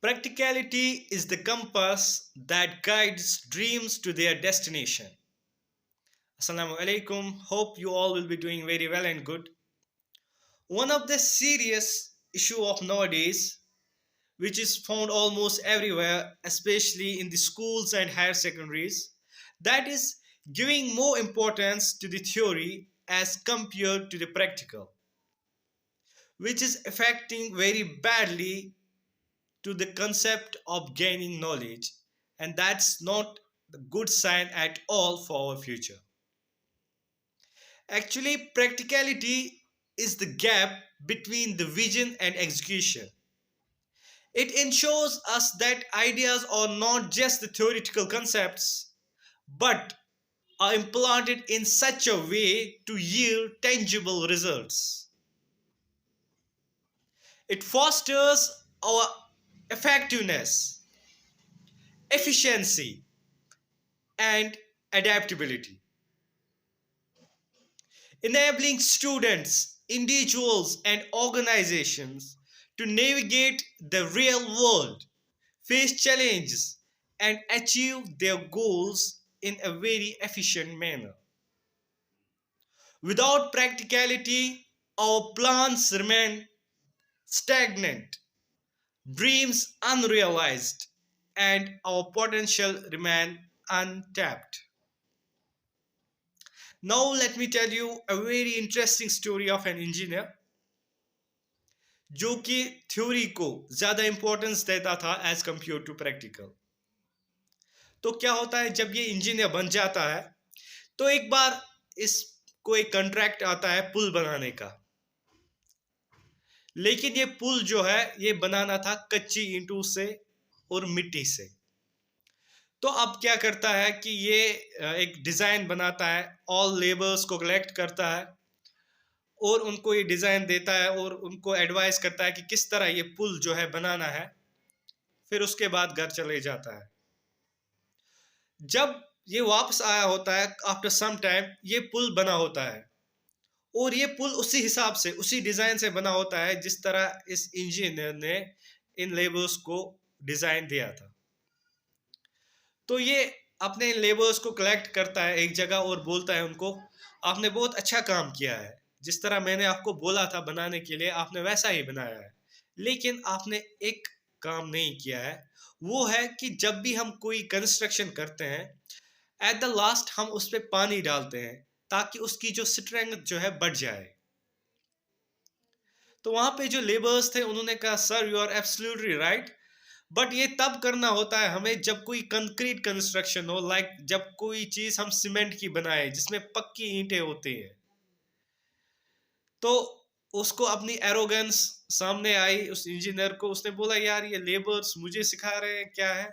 Practicality is the compass that guides dreams to their destination. Assalamu alaikum. Hope you all will be doing very well and good. One of the serious issue of nowadays, which is found almost everywhere, especially in the schools and higher secondaries, that is giving more importance to the theory as compared to the practical, which is affecting very badly to the concept of gaining knowledge, and that's not a good sign at all for our future. Actually, practicality is the gap between the vision and execution. It ensures us that ideas are not just the theoretical concepts but are implanted in such a way to yield tangible results. It fosters our effectiveness, efficiency, and adaptability, enabling students, individuals, and organizations to navigate the real world, face challenges, and achieve their goals in a very efficient manner. Without practicality, our plans remain stagnant, dreams unrealized, and our potential remain untapped. Now, let me tell you a very interesting story of an engineer जो कि theory को ज़्यादा importance देता था as compare to practical. तो क्या होता है जब ये इंजीनियर बन जाता है तो एक बार इसको एक कॉन्ट्रैक्ट आता है पुल बनाने का, लेकिन ये पुल जो है ये बनाना था कच्ची ईंटों से और मिट्टी से। तो अब क्या करता है कि ये एक डिज़ाइन बनाता है, ऑल लेबर्स को कलेक्ट करता है और उनको ये डिज़ाइन देता है और उनको एडवाइस करता है कि किस तरह ये पुल जो है बनाना है। फिर उसके बाद घर चले जाता है। जब ये वापस आया होता है आफ्टर सम टाइम, ये पुल बना होता है और ये पुल उसी हिसाब से, उसी डिज़ाइन से बना होता है जिस तरह इस इंजीनियर ने इन लेबर्स को डिज़ाइन दिया था। तो ये अपने लेबर्स को कलेक्ट करता है एक जगह और बोलता है उनको, आपने बहुत अच्छा काम किया है, जिस तरह मैंने आपको बोला था बनाने के लिए आपने वैसा ही बनाया है, लेकिन आपने एक काम नहीं किया है। वो है कि जब भी हम कोई कंस्ट्रक्शन करते हैं एट द लास्ट हम उस पर पानी डालते हैं ताकि उसकी जो स्ट्रेंथ जो है बढ़ जाए। तो वहां पे जो लेबर्स थे उन्होंने कहा sir you are absolutely right, but ये तब करना होता है हमें जब कोई कंक्रीट कंस्ट्रक्शन हो, लाइक जब कोई चीज हम सीमेंट की बनाए जिसमें पक्की ईंटें होती हैं। तो उसको अपनी एरोगेंस सामने आई उस इंजीनियर को, उसने बोला यार ये लेबर्स मुझे सिखा रहे हैं क्या है।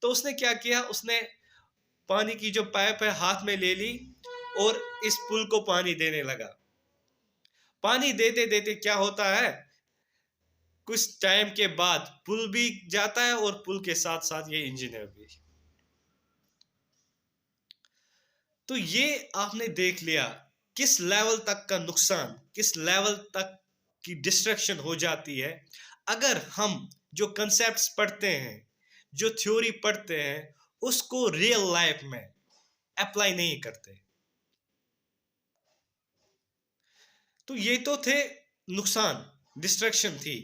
तो उसने क्या किया, उसने पानी की जो पाइप है हाथ में ले ली और इस पुल को पानी देने लगा। पानी देते देते क्या होता है, कुछ टाइम के बाद पुल भी जाता है और पुल के साथ साथ ये इंजीनियर भी। तो ये आपने देख लिया किस लेवल तक का नुकसान, किस लेवल तक की डिस्ट्रक्शन हो जाती है अगर हम जो कंसेप्ट्स पढ़ते हैं, जो थ्योरी पढ़ते हैं, उसको रियल लाइफ में अप्लाई नहीं करते। तो ये तो थे नुकसान, डिस्ट्रक्शन थी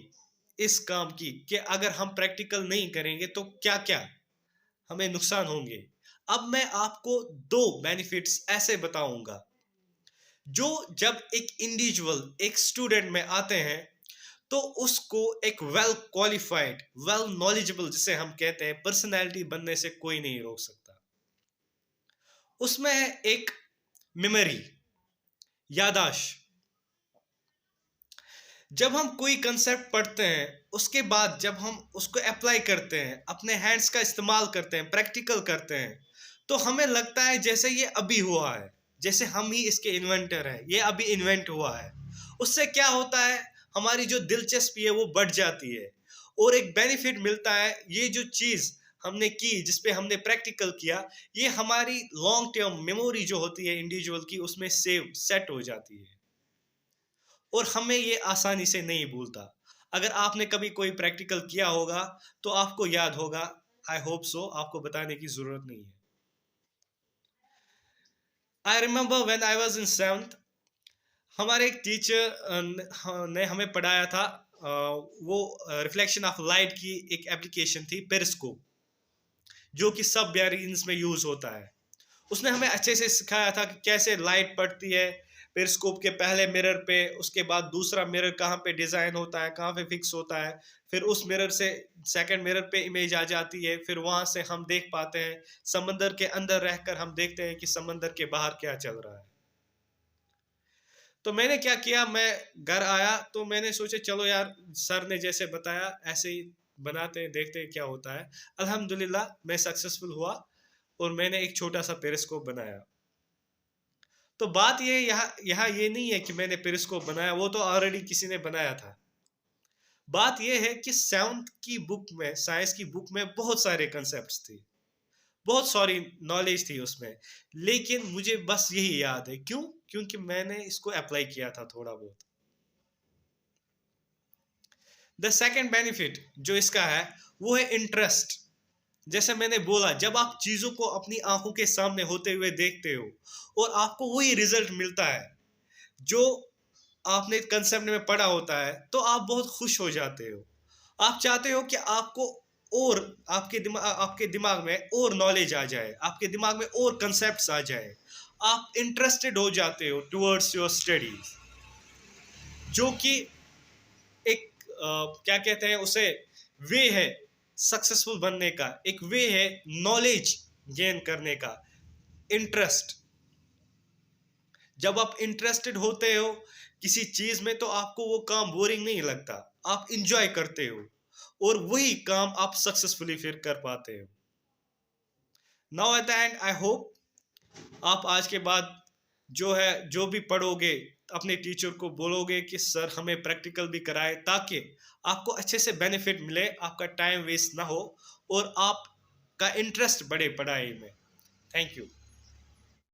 इस काम की कि अगर हम प्रैक्टिकल नहीं करेंगे तो क्या क्या हमें नुकसान होंगे। अब मैं आपको दो बेनिफिट्स ऐसे बताऊंगा जो जब एक इंडिविजुअल एक स्टूडेंट में आते हैं तो उसको एक वेल क्वालिफाइड, वेल नॉलेजेबल जिसे हम कहते हैं पर्सनैलिटी बनने से कोई नहीं रोक सकता। उसमें है एक मेमोरी, यादाश्त। जब हम कोई कंसेप्ट पढ़ते हैं उसके बाद जब हम उसको अप्लाई करते हैं, अपने हैंड्स का इस्तेमाल करते हैं, प्रैक्टिकल करते हैं, तो हमें लगता है जैसे ये अभी हुआ है, जैसे हम ही इसके इन्वेंटर हैं, ये अभी इन्वेंट हुआ है। उससे क्या होता है, हमारी जो दिलचस्पी है वो बढ़ जाती है और एक बेनिफिट मिलता है। ये जो चीज़ हमने की, जिसपे हमने प्रैक्टिकल किया, ये हमारी लॉन्ग टर्म मेमोरी जो होती है इंडिविजुअल की उसमें सेव सेट हो जाती है और हमें ये आसानी से नहीं भूलता। अगर आपने कभी कोई प्रैक्टिकल किया होगा तो आपको याद होगा। आई होप सो, आपको बताने की जरूरत नहीं है। I remember when I was in 7th, हमारे एक टीचर ने हमें पढ़ाया था। वो रिफ्लेक्शन ऑफ लाइट की एक एप्लीकेशन थी, पेरिस्कोप, जो कि सब मरीन्स में यूज होता है। उसने हमें अच्छे से सिखाया था कि कैसे लाइट पड़ती है पेरिस्कोप के पहले मिरर पे, उसके बाद दूसरा मिरर कहाँ पे डिजाइन होता है, कहाँ पे फिक्स होता है, फिर उस मिरर से सेकंड मिरर पे इमेज आ जाती है, फिर वहां से हम देख पाते हैं। समंदर के अंदर रहकर हम देखते हैं कि समंदर के बाहर क्या चल रहा है। तो मैंने क्या किया, मैं घर आया तो मैंने सोचा चलो यार, सर ने जैसे बताया ऐसे ही बनाते हैं, देखते हैं क्या होता है। अल्हम्दुलिल्लाह मैं सक्सेसफुल हुआ और मैंने एक छोटा सा पेरिस्कोप बनाया। तो बात ये यहाँ यहाँ ये नहीं है कि मैंने पेरिस्कोप बनाया, वो तो ऑलरेडी किसी ने बनाया था। बात ये है कि 7th की बुक में, साइंस की बुक में बहुत सारे कंसेप्ट्स थे, बहुत सारी नॉलेज थी उसमें, लेकिन मुझे बस यही याद है। क्यों? क्योंकि मैंने इसको अप्लाई किया था थोड़ा बहुत। द सेकेंड बेनिफिट जो इसका है वो है इंटरेस्ट। जैसे मैंने बोला, जब आप चीजों को अपनी आंखों के सामने होते हुए देखते हो और आपको वही रिजल्ट मिलता है जो आपने कंसेप्ट में पढ़ा होता है, तो आप बहुत खुश हो जाते हो। आप चाहते हो कि आपको और आपके दिमाग में और नॉलेज आ जाए, आपके दिमाग में और कंसेप्ट्स आ जाए। आप इंटरेस्टेड हो जाते हो टुवर्ड्स योर स्टडीज, जो कि एक क्या कहते हैं उसे, वे है सक्सेसफुल बनने का, एक वे है नॉलेज गेन करने का, इंटरेस्ट। जब आप इंटरेस्टेड होते हो किसी चीज में तो आपको वो काम बोरिंग नहीं लगता, आप इंजॉय करते हो और वही काम आप सक्सेसफुली फिर कर पाते हो। Now at the and I hope आप आज के बाद जो है, जो भी पढ़ोगे, अपने टीचर को बोलोगे कि सर हमें प्रैक्टिकल भी कराए, ताकि आपको अच्छे से बेनिफिट मिले, आपका टाइम वेस्ट ना हो और आपका इंटरेस्ट बढ़े पढ़ाई में। Thank you.